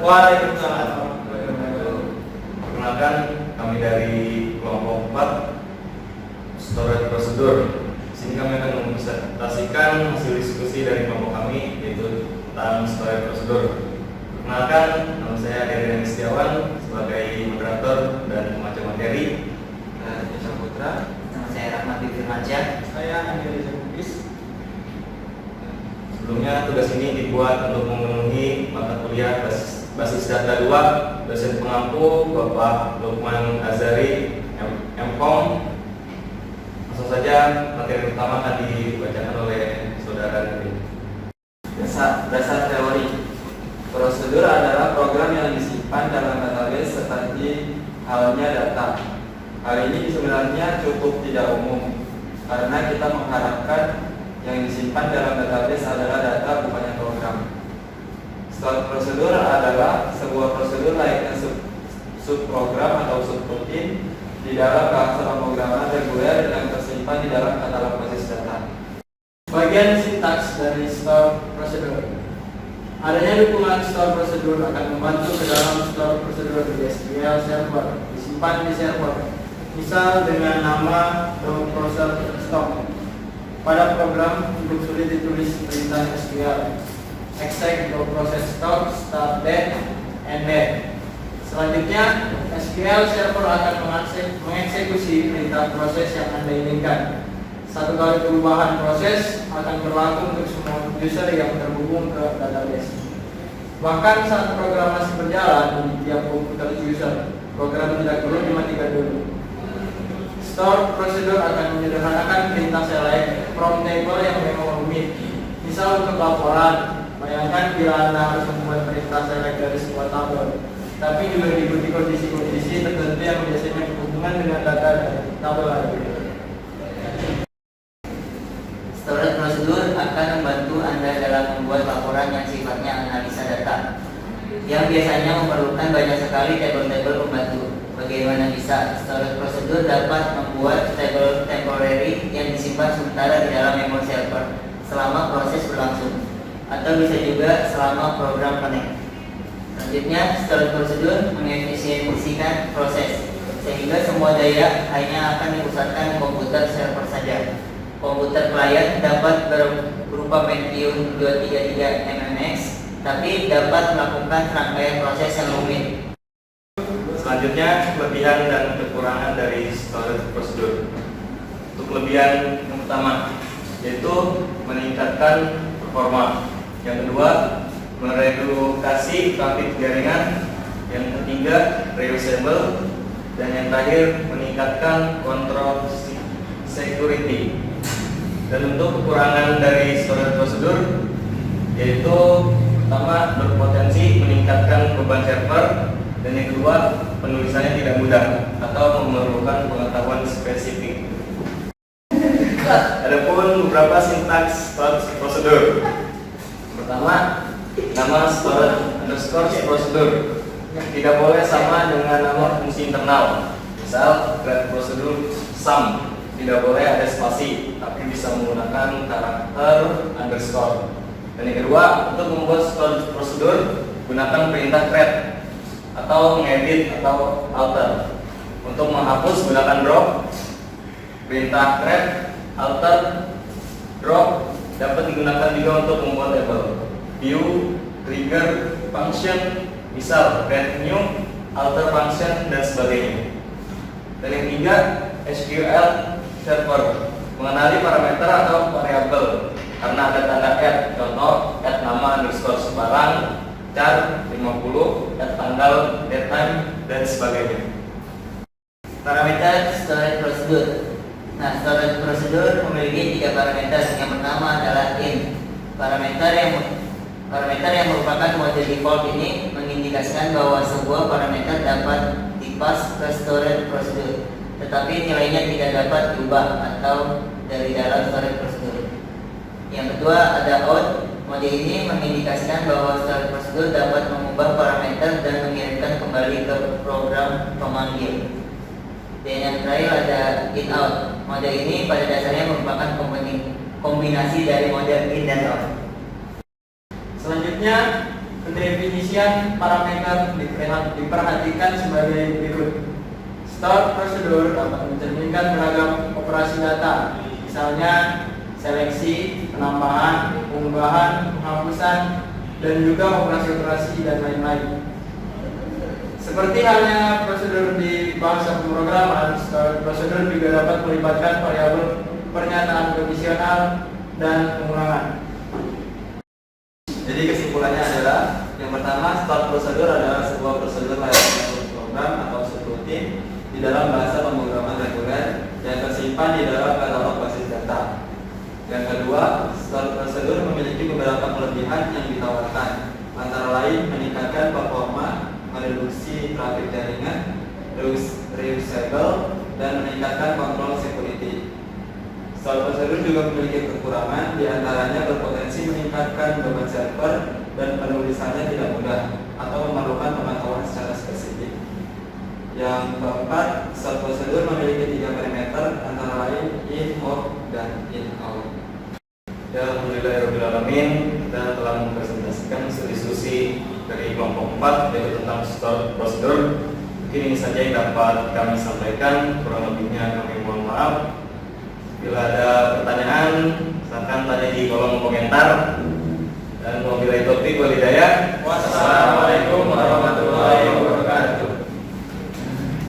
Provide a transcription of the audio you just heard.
Waalaikumsalam. Perkenalkan, kami dari kelompok 4 storage prosedur. Di sini kami akan mempresentasikan hasil diskusi dari kelompok kami, yaitu tentang storage prosedur. Perkenalkan, nama saya Heri Setiawan sebagai moderator dan pembaca materi. Desa Putra. Nama saya Rahmat Firmansyah. Saya Andri Bugis. Sebelumnya tugas ini dibuat untuk memenuhi mata kuliah basis data 2 dosen pengampu Bapak Lukman Azari MKom. Langsung saja materi pertama akan dibacakan oleh saudara Dewi. Dasar teori. Prosedur adalah program yang disimpan dalam database seperti halnya data. Hal ini sebenarnya cukup tidak umum karena kita mengharapkan yang disimpan dalam database adalah data bukannya program. Storage prosedur adalah sebuah prosedur layaknya subprogram atau subroutine di dalam bahasa pemrograman reguler yang tersimpan di dalam katalog basis data. Bagian sintaks dari store prosedur. Adanya dukungan store prosedur akan membantu ke dalam store prosedur di SQL server disimpan di server. Misal dengan nama .process_stock. Pada program cukup sulit ditulis perintah SQL exec .process_stock start date end date. Selanjutnya SQL server akan mengeksekusi perintah proses yang Anda inginkan. Satu kali perubahan proses akan berlaku untuk semua user yang terhubung ke database. Bahkan saat program masih berjalan di tiap komputer user, program tidak perlu dimatikan dulu. Store prosedur akan menyederhanakan perintah select from table yang memang rumit. Misal untuk laporan, bayangkan bila Anda harus membuat perintah select dari sebuah tabel, tapi juga diikuti kondisi-kondisi tertentu yang biasanya berhubungan dengan data dari tabel lain. Storage prosedur akan membantu Anda dalam membuat laporan yang sifatnya analisa data, yang biasanya memerlukan banyak sekali tabel-tabel pembantu. Bagaimana bisa storage prosedur dapat membuat tabel temporary yang disimpan sementara di dalam memory server selama proses berlangsung, atau bisa juga selama program connect. Selanjutnya, storage prosedur mengefisiensikan proses sehingga semua daya hanya akan dipusatkan di komputer server saja. Komputer klien dapat berupa Pentium 233 MMX, tapi dapat melakukan rangkaian proses yang rumit. Selanjutnya, kelebihan dan kekurangan dari storage prosedur. Untuk kelebihan yang pertama, yaitu meningkatkan performa. Yang kedua, meredukasi trafik jaringan. Yang ketiga, reusable. Dan yang terakhir, meningkatkan kontrol security. Dan untuk kekurangan dari storage prosedur, yaitu pertama, berpotensi meningkatkan beban server. Dan yang kedua, penulisannya tidak mudah atau memerlukan pengetahuan spesifik. Adapun beberapa sintaks storage prosedur. Pertama, nama storage_prosedur tidak boleh sama dengan nama fungsi internal. Misal, grad prosedur sum tidak boleh ada spasi, tapi bisa menggunakan karakter underscore. Dan yang kedua, untuk membuat storage prosedur, gunakan perintah create atau mengedit atau alter. Untuk menghapus gunakan drop. Perintah create, alter, drop dapat digunakan juga untuk membuat label, view, trigger, function, misal create new, alter function dan sebagainya. Dan yang ketiga, SQL server mengenali parameter atau variabel karena ada tanda add, contoh add nama underscore sebarang, char 50, tanggal, date time, dan sebagainya. Parameter storage prosedur. Nah, storage prosedur memiliki 3 parameter. Yang pertama adalah in. Parameter yang merupakan model default ini mengindikasikan bahwa sebuah parameter dapat dipas ke storage prosedur, tetapi nilainya tidak dapat diubah atau dari dalam storage prosedur. Yang kedua ada out. Model ini mengindikasikan bahwa storage prosedur dapat mengubah parameter dan mengirimkan kembali ke program pemanggil. Dan yang terakhir ada in out. Model ini pada dasarnya merupakan kombinasi dari model in dan out. Selanjutnya, pendefinisian parameter diperhatikan sebagai berikut. Store prosedur dapat mencerminkan beragam operasi data, misalnya seleksi, penambahan, pengubahan, penghapusan, dan juga operasi-operasi dan lain-lain. Seperti halnya prosedur di bahasa pemrograman, store prosedur juga dapat melibatkan variabel pernyataan kondisional dan pengulangan. Jadi kesimpulannya adalah yang pertama, store prosedur adalah sebuah prosedur layaknya program atau subroutine di dalam bahasa pemrograman reguler yang tersimpan di dalam katalog basis data. Yang kedua, store prosedur memiliki beberapa kelebihan yang ditawarkan, antara lain meningkatkan performa, mereduksi trafik jaringan, reusable, dan meningkatkan kontrol security. Store prosedur juga memiliki kekurangan, diantaranya berpotensi meningkatkan beban server dan penulisannya tidak mudah atau memerlukan pemantauan secara spesifik. Yang keempat, store prosedur memiliki 3 parameter, antara lain in, out, dan in out. Ya, alhamdulillahirrahmanirrahim, kita telah mempresentasikan diskusi dari kelompok 4 yaitu tentang store prosedur. Mungkin ini saja yang dapat kami sampaikan, kurang lebihnya kami mohon maaf. Bila ada pertanyaan, silakan tanya di kolom komentar. Dan wabillahi taufiq wal hidayah.